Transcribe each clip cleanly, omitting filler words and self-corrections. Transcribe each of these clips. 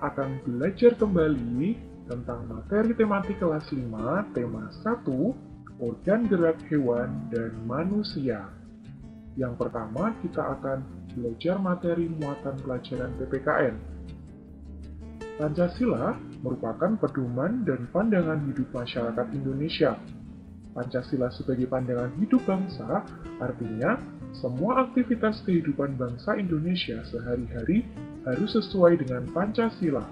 akan belajar kembali tentang materi tematik kelas 5, tema 1, organ gerak hewan dan manusia. Yang pertama, kita akan belajar materi muatan pelajaran PPKN. Pancasila merupakan pedoman dan pandangan hidup masyarakat Indonesia. Pancasila sebagai pandangan hidup bangsa, artinya semua aktivitas kehidupan bangsa Indonesia sehari-hari harus sesuai dengan Pancasila.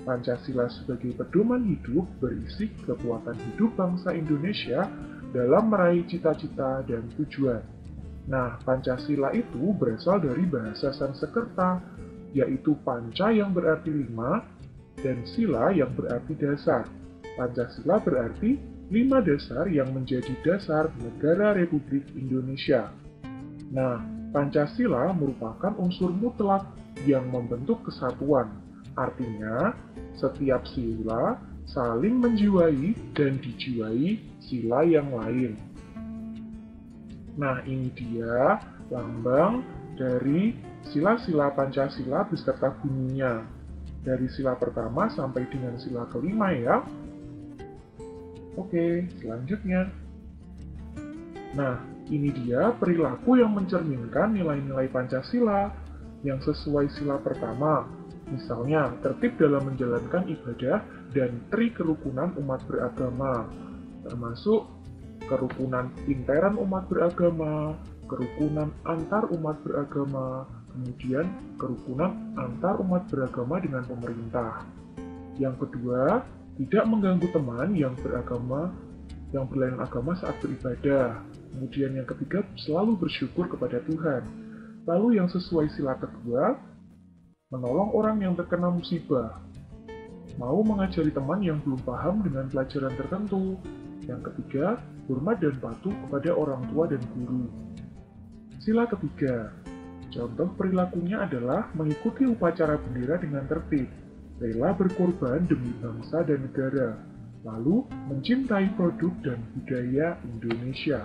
Pancasila sebagai pedoman hidup berisi kekuatan hidup bangsa Indonesia dalam meraih cita-cita dan tujuan. Nah, Pancasila itu berasal dari bahasa Sanskerta, yaitu panca yang berarti 5 dan sila yang berarti dasar. Pancasila berarti 5 dasar yang menjadi dasar negara Republik Indonesia. Nah, Pancasila merupakan unsur mutlak yang membentuk kesatuan. Artinya, setiap sila saling menjiwai dan dijiwai sila yang lain. Nah, ini dia lambang dari sila-sila Pancasila beserta bunyinya. Dari sila pertama sampai dengan sila kelima ya. Oke, selanjutnya. Nah, ini dia perilaku yang mencerminkan nilai-nilai Pancasila yang sesuai sila pertama. Misalnya, tertib dalam menjalankan ibadah dan tri kerukunan umat beragama, termasuk kerukunan intern umat beragama, kerukunan antar umat beragama, kemudian kerukunan antar umat beragama dengan pemerintah. Yang kedua, tidak mengganggu teman yang berlainan agama saat beribadah. Kemudian yang ketiga, selalu bersyukur kepada Tuhan. Lalu yang sesuai sila kedua, menolong orang yang terkena musibah. Mau mengajari teman yang belum paham dengan pelajaran tertentu. Yang ketiga, hormat dan patuh kepada orang tua dan guru. Sila ketiga, contoh perilakunya adalah mengikuti upacara bendera dengan tertib, rela berkorban demi bangsa dan negara, lalu mencintai produk dan budaya Indonesia.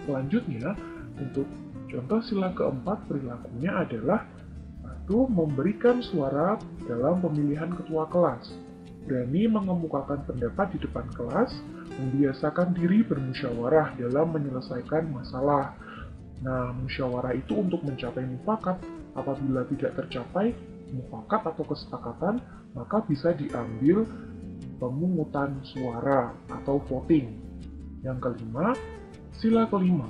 Selanjutnya, untuk contoh sila keempat perilakunya adalah satu, memberikan suara dalam pemilihan ketua kelas, berani mengemukakan pendapat di depan kelas, membiasakan diri bermusyawarah dalam menyelesaikan masalah. Nah, musyawarah itu untuk mencapai mufakat. Apabila tidak tercapai mufakat atau kesepakatan, maka bisa diambil pemungutan suara atau voting. Yang kelima, sila kelima.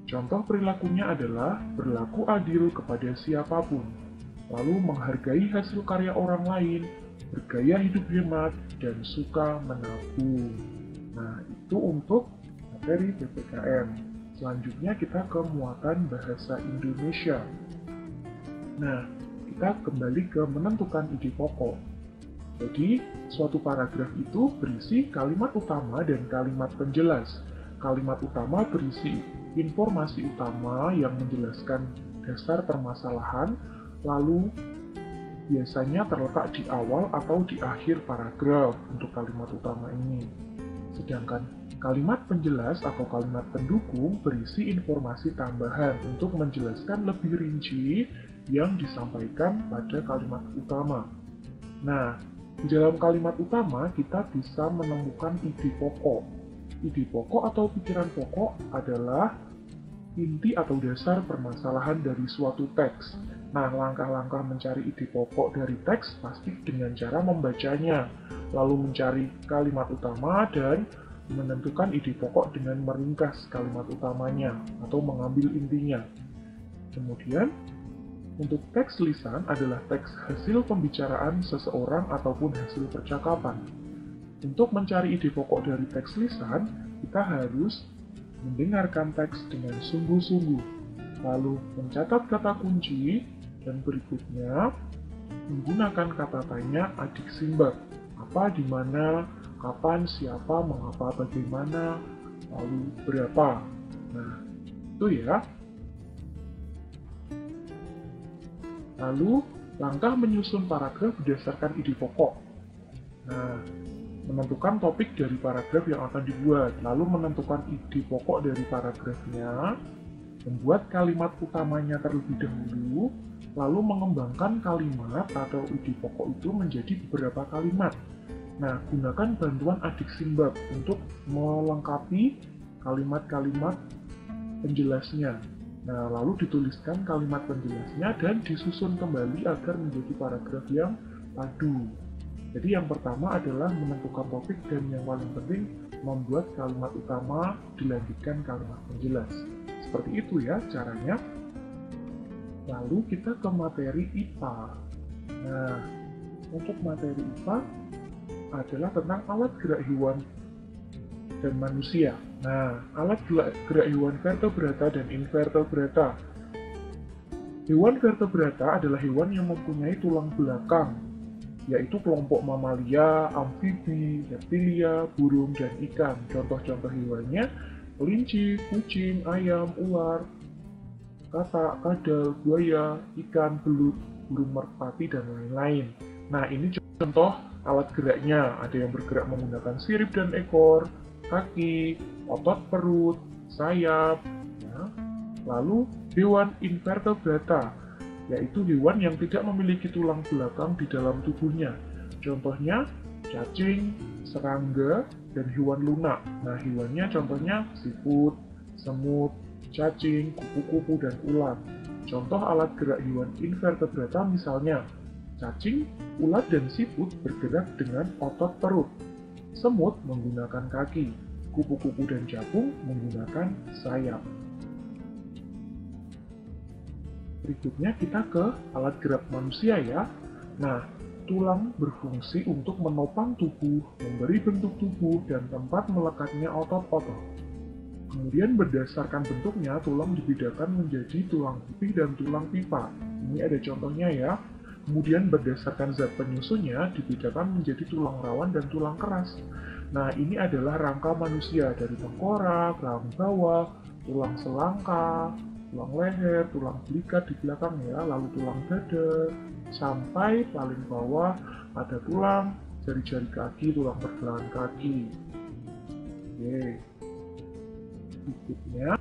Contoh perilakunya adalah berlaku adil kepada siapapun, lalu menghargai hasil karya orang lain, bergaya hidup hemat, dan suka menabung. Nah, itu untuk materi PPKN. Selanjutnya kita ke muatan bahasa Indonesia. Nah, kita kembali ke menentukan ide pokok. Jadi, suatu paragraf itu berisi kalimat utama dan kalimat penjelas. Kalimat utama berisi informasi utama yang menjelaskan dasar permasalahan, lalu biasanya terletak di awal atau di akhir paragraf untuk kalimat utama ini. Sedangkan kalimat penjelas atau kalimat pendukung berisi informasi tambahan untuk menjelaskan lebih rinci yang disampaikan pada kalimat utama. Nah, di dalam kalimat utama kita bisa menemukan ide pokok. Ide pokok atau pikiran pokok adalah inti atau dasar permasalahan dari suatu teks. Nah, langkah-langkah mencari ide pokok dari teks pasti dengan cara membacanya, lalu mencari kalimat utama dan menentukan ide pokok dengan meringkas kalimat utamanya atau mengambil intinya. Kemudian, untuk teks lisan adalah teks hasil pembicaraan seseorang ataupun hasil percakapan. Untuk mencari ide pokok dari teks lisan, kita harus mendengarkan teks dengan sungguh-sungguh, lalu mencatat kata kunci, dan berikutnya menggunakan kata tanya adik simbak. Apa, di mana, kapan, siapa, mengapa, bagaimana, lalu berapa. Nah, itu ya. Lalu, langkah menyusun paragraf berdasarkan ide pokok. Nah, menentukan topik dari paragraf yang akan dibuat, lalu menentukan ide pokok dari paragrafnya, membuat kalimat utamanya terlebih dahulu, lalu mengembangkan kalimat atau ide pokok itu menjadi beberapa kalimat. Nah, gunakan bantuan adik simbab untuk melengkapi kalimat-kalimat penjelasnya. Nah, lalu dituliskan kalimat penjelasnya dan disusun kembali agar menjadi paragraf yang padu. Jadi yang pertama adalah menentukan topik dan yang paling penting membuat kalimat utama dilanjutkan kalimat penjelas. Seperti itu ya caranya. Lalu kita ke materi IPA. Nah, untuk materi IPA adalah tentang alat gerak hewan dan manusia. Nah, alat gerak hewan vertebrata dan invertebrata. Hewan vertebrata adalah hewan yang mempunyai tulang belakang, yaitu kelompok mamalia, amfibi, reptilia, burung, dan ikan. Contoh-contoh hewannya, kelinci, kucing, ayam, ular, katak, kadal, buaya, ikan, belut, burung merpati, dan lain-lain. Nah, ini contoh alat geraknya. Ada yang bergerak menggunakan sirip dan ekor, kaki, otot perut, sayap. Ya. Lalu, hewan invertebrata, yaitu hewan yang tidak memiliki tulang belakang di dalam tubuhnya. Contohnya, cacing, serangga, dan hewan lunak. Nah, hewannya contohnya siput, semut, cacing, kupu-kupu, dan ulat. Contoh alat gerak hewan invertebrata misalnya, cacing, ulat, dan siput bergerak dengan otot perut. Semut menggunakan kaki, kupu-kupu dan capung menggunakan sayap. Berikutnya kita ke alat gerak manusia ya. Nah, tulang berfungsi untuk menopang tubuh, memberi bentuk tubuh, dan tempat melekatnya otot-otot. Kemudian berdasarkan bentuknya, tulang dibedakan menjadi tulang pipih dan tulang pipa. Ini ada contohnya ya. Kemudian berdasarkan zat penyusunnya, dibedakan menjadi tulang rawan dan tulang keras. Nah, ini adalah rangka manusia dari tengkorak, rahang bawah, tulang selangka, tulang leher, tulang belikat di belakang ya, lalu tulang dada, sampai paling bawah ada tulang jari-jari kaki, tulang pergelangan kaki. Oke. Berikutnya,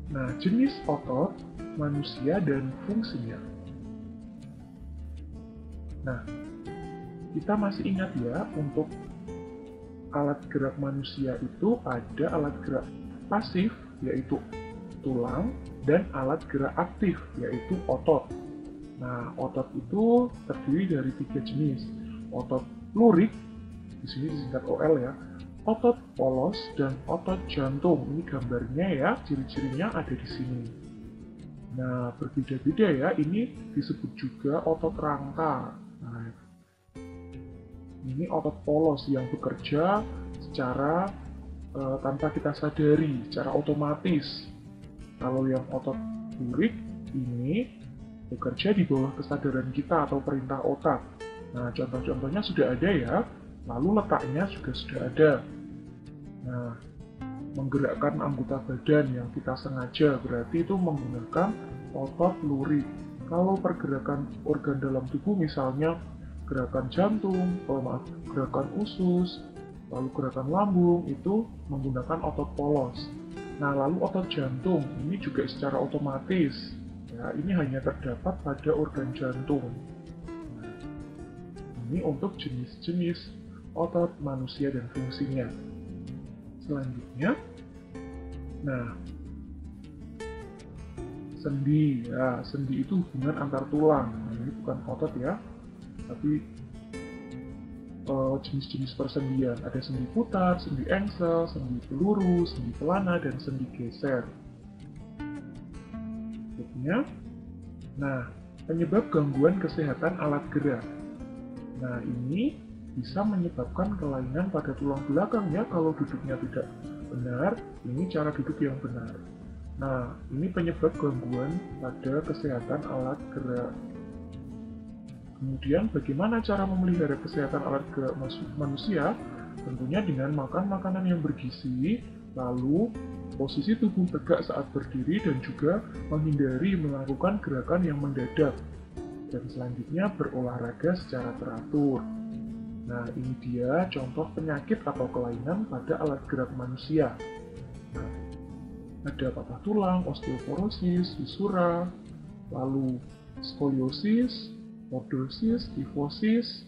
nah jenis otot manusia dan fungsinya. Nah, kita masih ingat ya, untuk alat gerak manusia itu ada alat gerak pasif, yaitu tulang, dan alat gerak aktif, yaitu otot. Nah, otot itu terdiri dari 3 jenis. Otot lurik, di sini disingkat OL ya, otot polos, dan otot jantung. Ini gambarnya ya, ciri-cirinya ada di sini. Nah, berbeda-beda ya, ini disebut juga otot rangka. Nah, ini otot polos yang bekerja secara tanpa kita sadari, secara otomatis. Kalau yang otot lurik ini bekerja di bawah kesadaran kita atau perintah otak. Nah, contoh-contohnya sudah ada ya, lalu letaknya juga sudah ada. Nah, menggerakkan anggota badan yang kita sengaja, berarti itu menggunakan otot lurik. Kalau pergerakan organ dalam tubuh misalnya gerakan jantung, gerakan usus, lalu gerakan lambung, itu menggunakan otot polos. Nah, lalu otot jantung, ini juga secara otomatis. Ya, ini hanya terdapat pada organ jantung. Nah, ini untuk jenis-jenis otot manusia dan fungsinya. Selanjutnya, nah, sendi. Ya, sendi itu hubungan antar tulang. Nah, ini bukan otot ya, tapi jenis-jenis persendian. Ada sendi putar, sendi engsel, sendi peluru, sendi pelana, dan sendi geser. Berikutnya, nah, penyebab gangguan kesehatan alat gerak. Nah, ini bisa menyebabkan kelainan pada tulang belakang ya, kalau duduknya tidak benar. Ini cara duduk yang benar. Nah, ini penyebab gangguan pada kesehatan alat gerak. Kemudian bagaimana cara memelihara kesehatan alat gerak manusia? Tentunya dengan makan makanan yang bergizi, lalu posisi tubuh tegak saat berdiri, dan juga menghindari melakukan gerakan yang mendadak. Dan selanjutnya berolahraga secara teratur. Nah, ini dia contoh penyakit atau kelainan pada alat gerak manusia. Nah, ada patah tulang, osteoporosis, fisura, lalu skoliosis, lordosis, kifosis,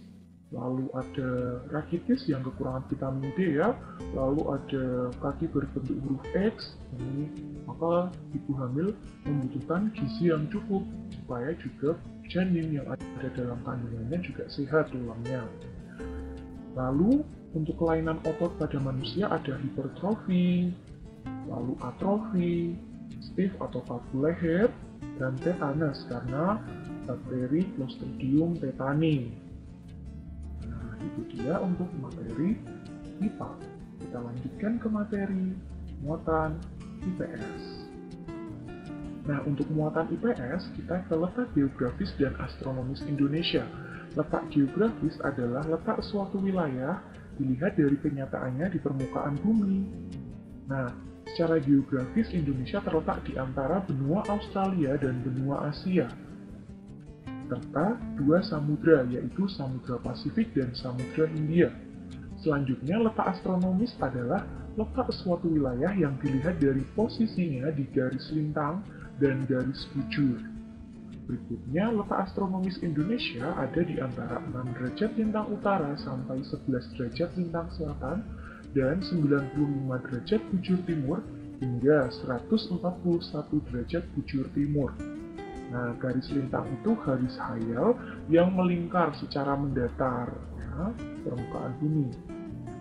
lalu ada rakitis yang kekurangan vitamin D ya, lalu ada kaki berbentuk huruf X, ini maka ibu hamil membutuhkan gizi yang cukup supaya juga janin yang ada dalam kandungannya juga sehat tulangnya. Lalu untuk kelainan otot pada manusia ada hipertrofi, lalu atrofi, stiff atau kaku leher, dan tetanus karena bakteri Clostridium tetani. Nah, itu dia untuk materi IPA. Kita lanjutkan ke materi muatan IPS. Nah, untuk muatan IPS, kita ke letak geografis dan astronomis Indonesia. Letak geografis adalah letak suatu wilayah dilihat dari kenyataannya di permukaan bumi. Nah, secara geografis Indonesia terletak di antara benua Australia dan benua Asia, serta dua samudra, yaitu Samudra Pasifik dan Samudra Hindia. Selanjutnya, letak astronomis adalah letak suatu wilayah yang dilihat dari posisinya di garis lintang dan garis bujur. Berikutnya, letak astronomis Indonesia ada di antara 6 derajat lintang utara sampai 11 derajat lintang selatan dan 95 derajat bujur timur hingga 141 derajat bujur timur. Nah, garis lintang itu garis hayal yang melingkar secara mendatar ya, permukaan bumi.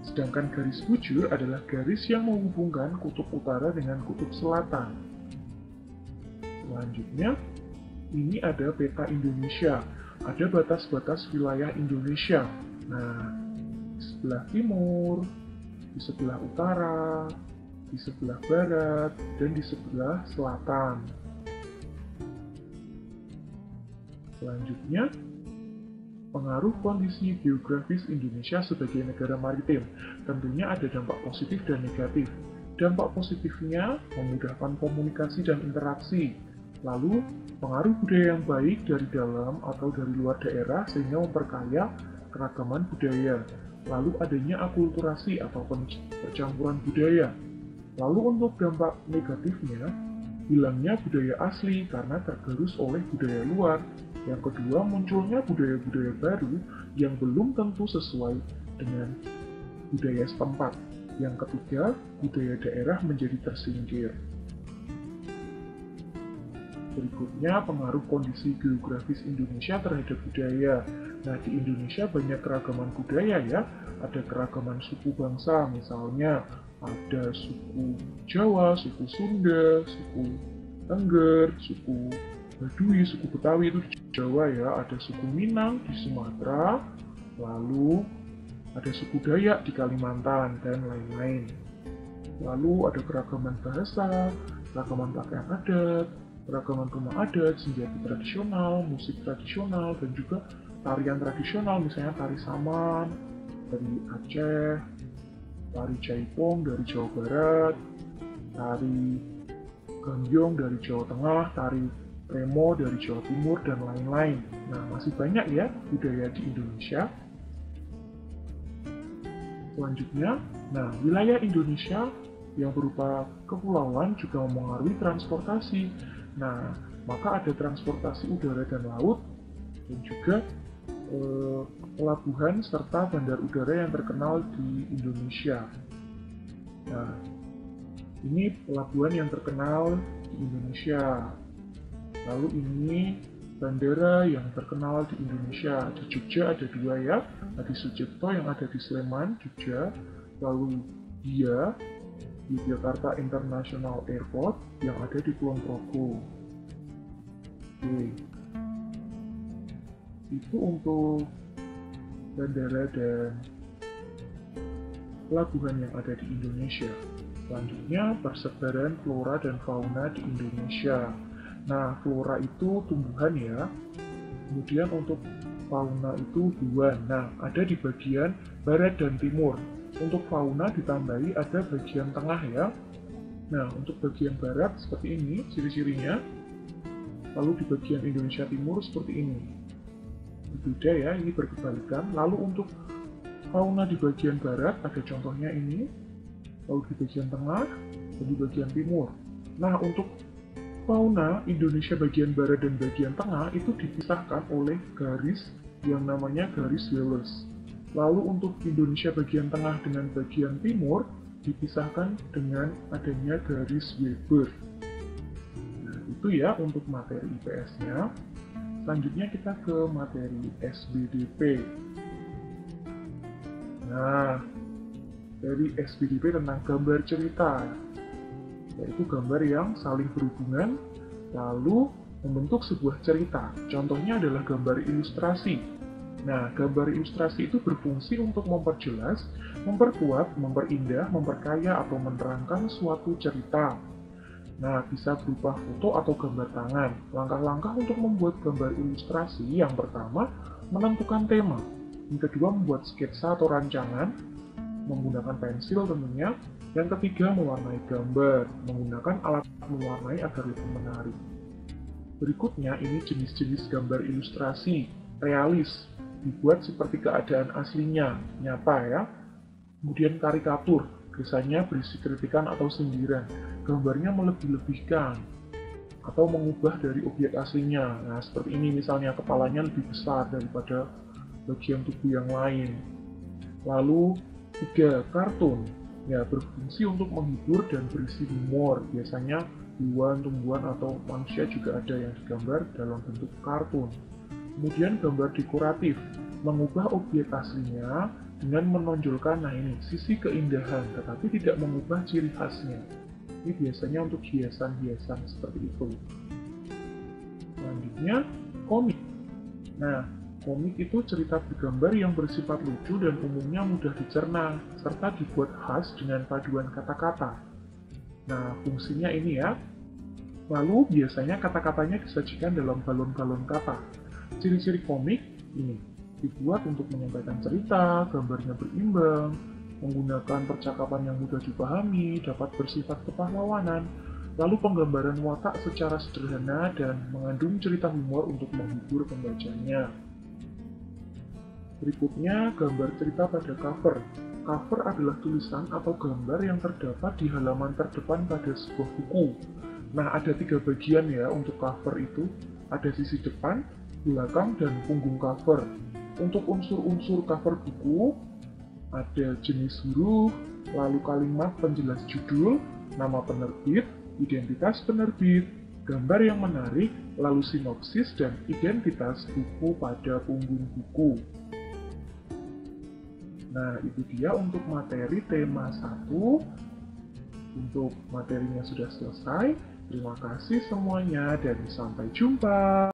Sedangkan garis bujur adalah garis yang menghubungkan kutub utara dengan kutub selatan. Selanjutnya, ini ada peta Indonesia. Ada batas-batas wilayah Indonesia. Nah, di sebelah timur, di sebelah utara, di sebelah barat, dan di sebelah selatan. Selanjutnya, pengaruh kondisi geografis Indonesia sebagai negara maritim. Tentunya ada dampak positif dan negatif. Dampak positifnya memudahkan komunikasi dan interaksi. Lalu, pengaruh budaya yang baik dari dalam atau dari luar daerah sehingga memperkaya keragaman budaya. Lalu adanya akulturasi atau percampuran budaya. Lalu untuk dampak negatifnya, hilangnya budaya asli karena tergerus oleh budaya luar. Yang kedua, munculnya budaya-budaya baru yang belum tentu sesuai dengan budaya setempat. Yang ketiga, budaya daerah menjadi tersingkir. Berikutnya, pengaruh kondisi geografis Indonesia terhadap budaya. Nah, di Indonesia banyak keragaman budaya ya. Ada keragaman suku bangsa, misalnya ada suku Jawa, suku Sunda, suku Tengger, suku Baduy, suku Betawi itu di Jawa ya, ada suku Minang di Sumatera, lalu ada suku Dayak di Kalimantan, dan lain-lain. Lalu ada keragaman bahasa, keragaman pakaian adat, keragaman rumah adat, senjata tradisional, musik tradisional, dan juga tarian tradisional, misalnya tari saman dari Aceh, tari jaipong dari Jawa Barat, tari gambyong dari Jawa Tengah, tari remo dari Jawa Timur, dan lain-lain. Nah, masih banyak ya budaya di Indonesia. Selanjutnya, wilayah Indonesia yang berupa kepulauan juga mempengaruhi transportasi. Nah, maka ada transportasi udara dan laut, dan juga pelabuhan serta bandar udara yang terkenal di Indonesia. Nah, ini pelabuhan yang terkenal di Indonesia. Lalu ini bandara yang terkenal di Indonesia. Di Jogja ada dua ya, Adi Sucipto yang ada di Sleman, Jogja. Lalu dia Yogyakarta International Airport yang ada di Kulon Progo. Oke. Itu untuk bandara dan pelabuhan yang ada di Indonesia. Selanjutnya, persebaran flora dan fauna di Indonesia. Nah, flora itu tumbuhan ya. Kemudian untuk fauna itu hewan. Nah, ada di bagian barat dan timur. Untuk fauna ditambahi ada bagian tengah ya. Nah, untuk bagian barat seperti ini ciri-cirinya. Lalu di bagian Indonesia Timur seperti ini. Berbeda ya, ini berkebalikan. Lalu untuk fauna di bagian barat ada contohnya ini. Lalu di bagian tengah dan di bagian timur. Nah, untuk fauna Indonesia bagian barat dan bagian tengah itu dipisahkan oleh garis yang namanya garis Wallace. Lalu untuk Indonesia bagian tengah dengan bagian timur dipisahkan dengan adanya garis Weber. Nah, itu ya untuk materi IPS-nya. Selanjutnya kita ke materi SBDP. Nah, dari SBDP tentang gambar cerita, yaitu gambar yang saling berhubungan, lalu membentuk sebuah cerita. Contohnya adalah gambar ilustrasi. Nah, gambar ilustrasi itu berfungsi untuk memperjelas, memperkuat, memperindah, memperkaya, atau menerangkan suatu cerita. Nah, bisa berupa foto atau gambar tangan. Langkah-langkah untuk membuat gambar ilustrasi, yang pertama, menentukan tema. Yang kedua, membuat sketsa atau rancangan, menggunakan pensil tentunya. Yang ketiga, mewarnai gambar, menggunakan alat mewarnai agar lebih menarik. Berikutnya, ini jenis-jenis gambar ilustrasi, realis, dibuat seperti keadaan aslinya, nyata ya. Kemudian karikatur, biasanya berisi kritikan atau sindiran, gambarnya melebih-lebihkan atau mengubah dari objek aslinya. Nah, seperti ini misalnya kepalanya lebih besar daripada bagian tubuh yang lain. Lalu, 3. Kartun. Ya, berfungsi untuk menghibur dan berisi humor. Biasanya hewan, tumbuhan, atau manusia juga ada yang digambar dalam bentuk kartun. Kemudian gambar dekoratif, mengubah objek aslinya dengan menonjolkan, nah ini, sisi keindahan, tetapi tidak mengubah ciri khasnya. Ini biasanya untuk hiasan-hiasan seperti itu. Selanjutnya, komik. Nah, komik itu cerita bergambar yang bersifat lucu dan umumnya mudah dicerna, serta dibuat khas dengan paduan kata-kata. Nah, fungsinya ini ya. Lalu, biasanya kata-katanya disajikan dalam balon-balon kata. Ciri-ciri komik ini dibuat untuk menyampaikan cerita, gambarnya berimbang, menggunakan percakapan yang mudah dipahami, dapat bersifat kepahlawanan, lalu penggambaran watak secara sederhana dan mengandung cerita humor untuk menghibur pembacanya. Berikutnya, gambar cerita pada cover. Cover adalah tulisan atau gambar yang terdapat di halaman terdepan pada sebuah buku. Nah, ada 3 bagian ya untuk cover itu. Ada sisi depan, belakang, dan punggung cover. Untuk unsur-unsur cover buku, ada jenis huruf, lalu kalimat penjelas judul, nama penerbit, identitas penerbit, gambar yang menarik, lalu sinopsis dan identitas buku pada punggung buku. Nah, itu dia untuk materi tema 1. Untuk materinya sudah selesai. Terima kasih semuanya dan sampai jumpa.